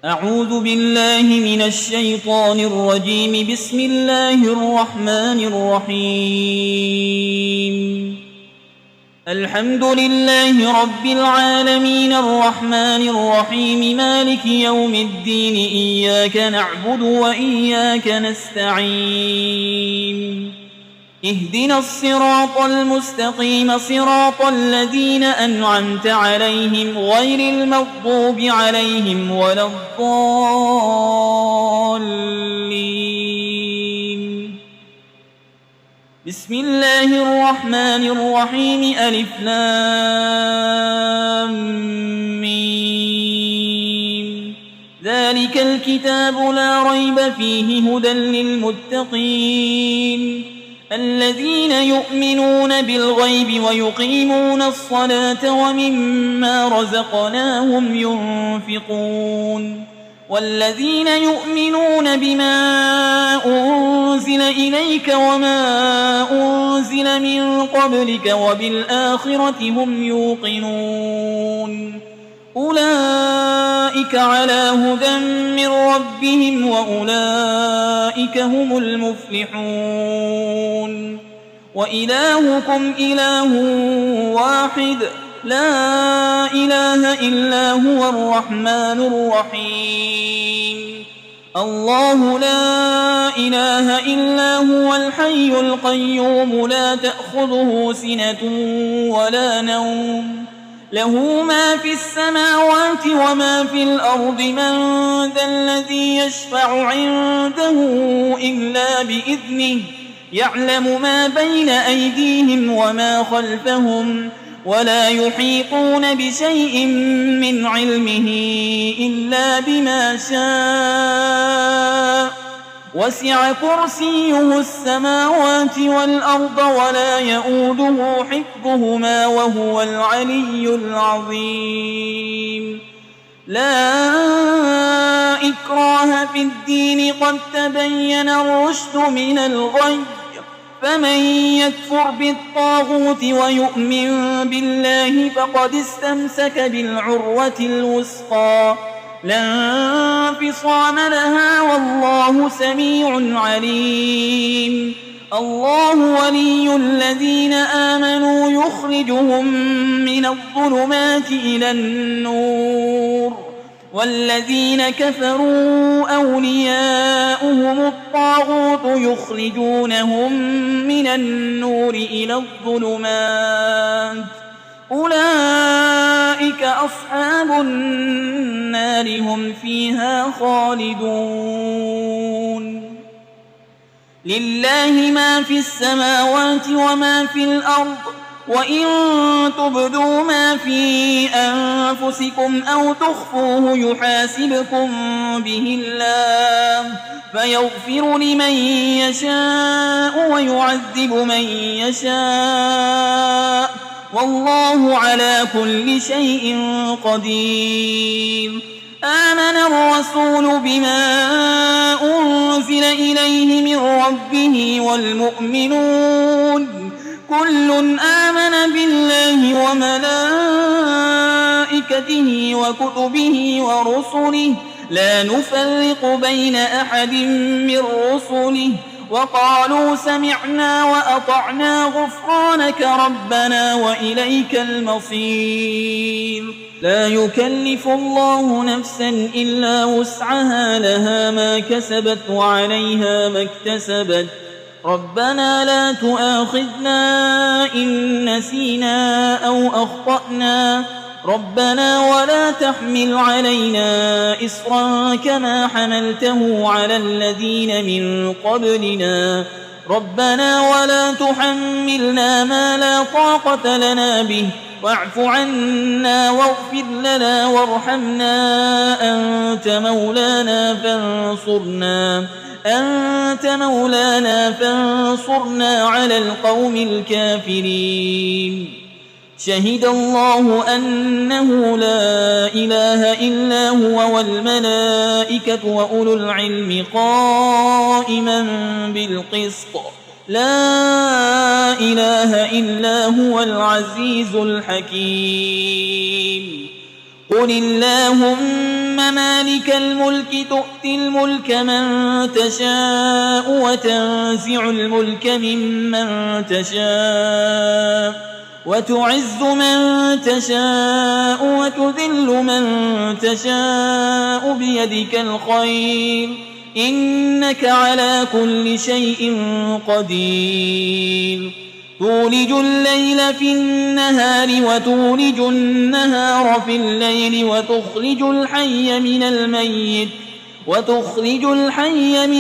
أعوذ بالله من الشيطان الرجيم. بسم الله الرحمن الرحيم. الحمد لله رب العالمين الرحمن الرحيم مالك يوم الدين إياك نعبد وإياك نستعين اهدنا الصراط المستقيم صراط الذين أنعمت عليهم غير المغضوب عليهم ولا الضالين. بسم الله الرحمن الرحيم. ألف لام ميم. ذلك الكتاب لا ريب فيه هدى للمتقين الذين يؤمنون بالغيب ويقيمون الصلاة ومما رزقناهم ينفقون والذين يؤمنون بما أنزل إليك وما أنزل من قبلك وبالآخرة هم يوقنون أولئك على هدى من ربهم وأولئك هم المفلحون. وإلهكم إله واحد لا إله إلا هو الرحمن الرحيم. الله لا إله إلا هو الحي القيوم لا تأخذه سنة ولا نوم له ما في السماوات وما في الأرض. من ذا الذي يشفع عنده إلا بإذنه يعلم ما بين أيديهم وما خلفهم ولا يحيطون بشيء من علمه إلا بما شاء وسع كرسيه السماوات والأرض ولا يؤوده حفظهما وهو العلي العظيم. لا إكراه في الدين قد تبين الرشد من الغي فمن يكفر بالطاغوت ويؤمن بالله فقد استمسك بالعروة الوثقى لا انفصام لها والله سميع عليم. الله ولي الذين آمنوا يخرجهم من الظلمات إلى النور والذين كفروا أولياؤهم الطاغوت يخرجونهم من النور إلى الظلمات أولئك أصحاب النار هم فيها خالدون. لله ما في السماوات وما في الأرض وإن تبدوا ما في أنفسكم أو تخفوه يحاسبكم به الله فيغفر لمن يشاء ويعذب من يشاء والله على كل شيء قدير. آمن الرسول بما أنزل إليه من ربه والمؤمنون كل آمن بالله وملائكته وكتبه ورسله لا نفرق بين أحد من رسله وقالوا سمعنا وأطعنا غفرانك ربنا وإليك المصير. لا يكلف الله نفسا إلا وسعها لها ما كسبت وعليها ما اكتسبت ربنا لا تؤاخذنا إن نسينا أو أخطأنا ربنا ولا تحمل علينا إصرا كما حملته على الذين من قبلنا ربنا ولا تحملنا ما لا طاقة لنا به واعف عنا واغفر لنا وارحمنا أنت مولانا فانصرنا على القوم الكافرين. شهد الله أنه لا إله إلا هو والملائكة وأولو العلم قائما بالقسط لا إله إلا هو العزيز الحكيم. قل اللهم مالك الملك تؤتي الملك من تشاء وتنزع الملك ممن تشاء وتعز من تشاء وتذل من تشاء بيدك الخير إنك على كل شيء قدير تولج الليل في النهار وتولج النهار في الليل وتخرج الحي من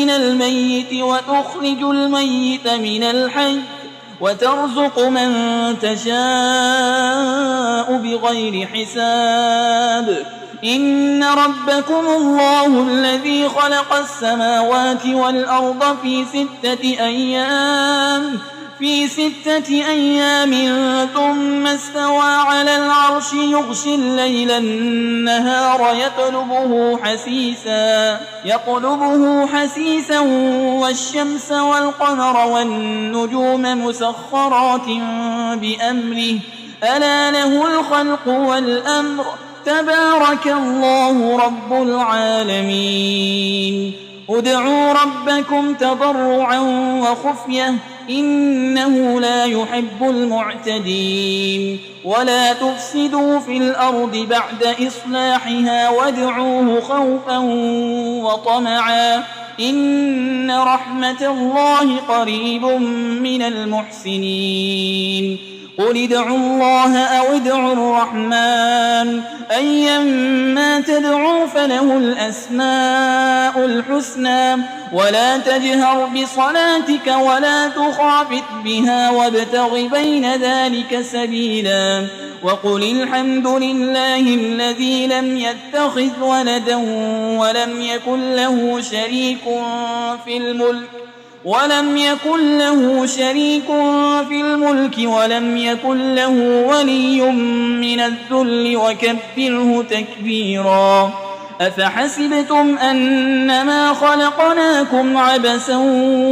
الميت وتخرج الميت من الحي وترزق من تشاء بغير حساب إن ربكم الله الذي خلق السماوات والأرض في 6 أيام ثم استوى على العرش يغشي الليل النهار يطلبه حسيسا والشمس والقمر والنجوم مسخرات بأمره ألا له الخلق والأمر تبارك الله رب العالمين ادعوا ربكم تضرعا وخفية إنه لا يحب المعتدين ولا تفسدوا في الأرض بعد إصلاحها وادعوه خوفا وطمعا إن رحمة الله قريب من المحسنين قل ادعوا الله أو ادعوا الرحمن أيما تدعوا فله الأسماء الحسنى ولا تجهر بصلاتك ولا تخافت بها وابتغ بين ذلك سبيلا وقل الحمد لله الذي لم يتخذ ولدا ولم يكن له شريك في الملك ولم يكن له ولي من الذل وكبره تكبيرا أفحسبتم أنما خلقناكم عبثا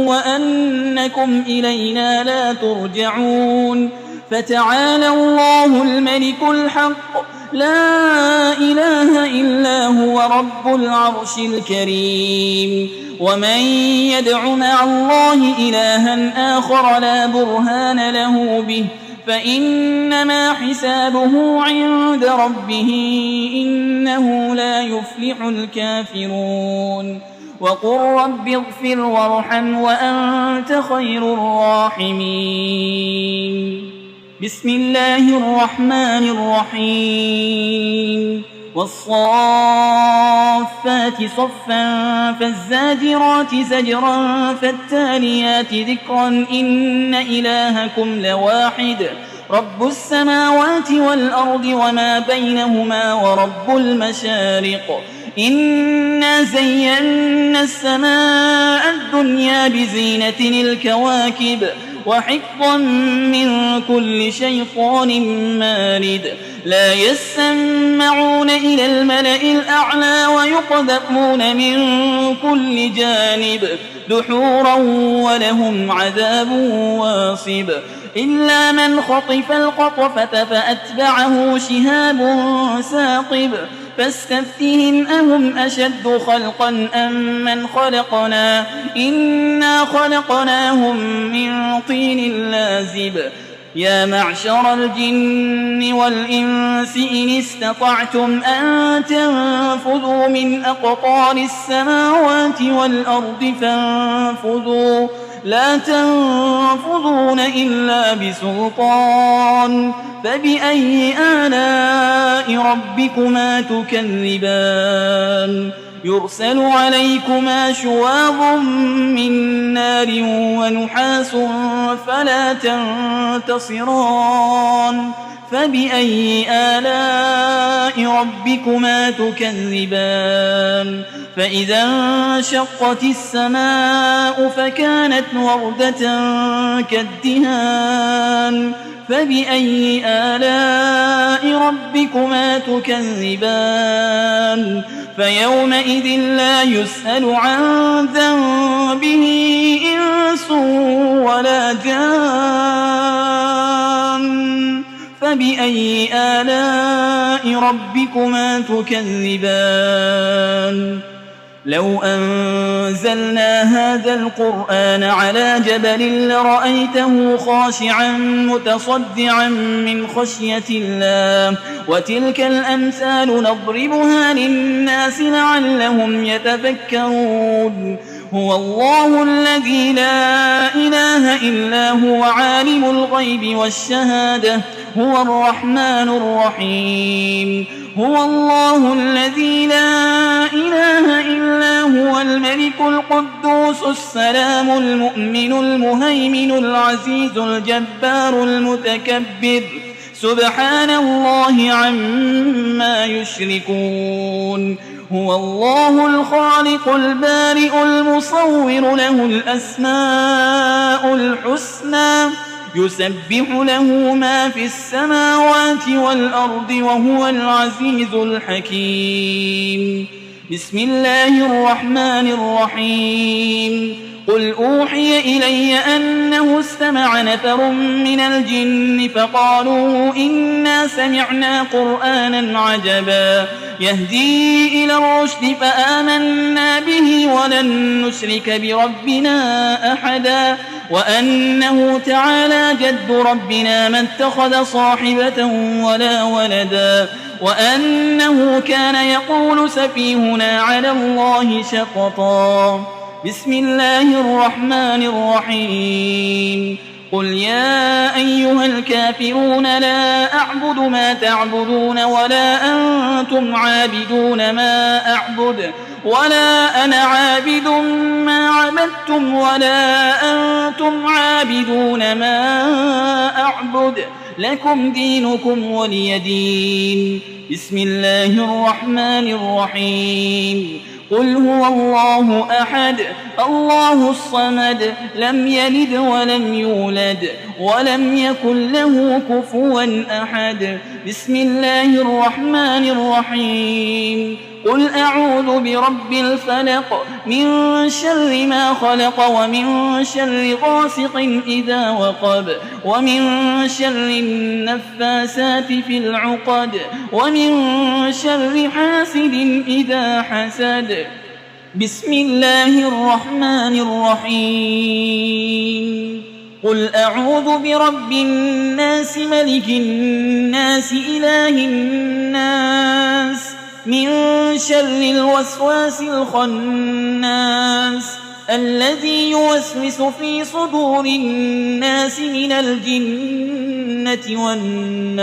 وأنكم إلينا لا ترجعون فتعالى الله الملك الحق لا إله إلا هو رب العرش الكريم ومن يدع مع الله إلها آخر لا برهان له به فإنما حسابه عند ربه إنه لا يفلح الكافرون وقل رب اغفر وارحم وأنت خير الراحمين بسم الله الرحمن الرحيم والصافات صفا فالزاجرات زجرا فالتاليات ذكرا إن إلهكم لواحد رب السماوات والأرض وما بينهما ورب المشارق إنا زينا السماء الدنيا بزينة الكواكب وحفظا من كل شيطان مارد لا يسمعون إلى الملأ الأعلى ويقذفون من كل جانب دحورا ولهم عذاب واصب إلا من خطف القطفة فأتبعه شهاب ثاقب فاستفتهم أهم أشد خلقا أم من خلقنا إنا خلقناهم من طين لازب يا معشر الجن والإنس إن استطعتم أن تنفذوا من أقطار السماوات والأرض فانفذوا لا تنفذون إلا بسلطان فبأي آلاء ربكما تكذبان يرسل عليكما شواظ من نار ونحاس فلا تنتصران فبأي آلاء ربكما تكذبان فإذا انشقت السماء فكانت وردة كالدهان فبأي آلاء ربكما تكذبان فيومئذ لا يسأل عن ذنبه إنس ولا جان فبأي آلاء ربكما تكذبان لو أنزلنا هذا القرآن على جبل لرأيته خاشعا متصدعا من خشية الله وتلك الأمثال نضربها للناس لعلهم يتفكرون هو الله الذي لا إله إلا هو عالم الغيب والشهادة هو الرحمن الرحيم هو الله الذي لا إله إلا هو الملك القدوس السلام المؤمن المهيمن العزيز الجبار المتكبر سبحان الله عما يشركون هو الله الخالق البارئ المصور له الأسماء الحسنى يسبح له ما في السماوات والأرض وهو العزيز الحكيم بسم الله الرحمن الرحيم قل أوحي إلي أنه استمع نفر من الجن فقالوا إنا سمعنا قرآنا عجبا يهدي إلى الرشد فآمنا به ولن نشرك بربنا أحدا وأنه تعالى جد ربنا ما اتخذ صاحبة ولا ولدا وأنه كان يقول سفيهنا على الله شططا بسم الله الرحمن الرحيم قل يا أيها الكافرون لا أعبد ما تعبدون ولا أنتم عابدون ما أعبد ولا أنا عابد ما عبدتم ولا أنتم عابدون ما أعبد لكم دينكم ولي دين بسم الله الرحمن الرحيم قل هو الله أحد الله الصمد لم يلد ولم يولد ولم يكن له كفوا أحد بسم الله الرحمن الرحيم قل أعوذ برب الفلق من شر ما خلق ومن شر غاسق إذا وقب ومن شر النفاسات في العقد ومن شر حاسد إذا حسد بسم الله الرحمن الرحيم قل أعوذ برب الناس ملك الناس إله الناس من شر الوسواس الخناس الذي يوسوس في صدور الناس من الجنة والناس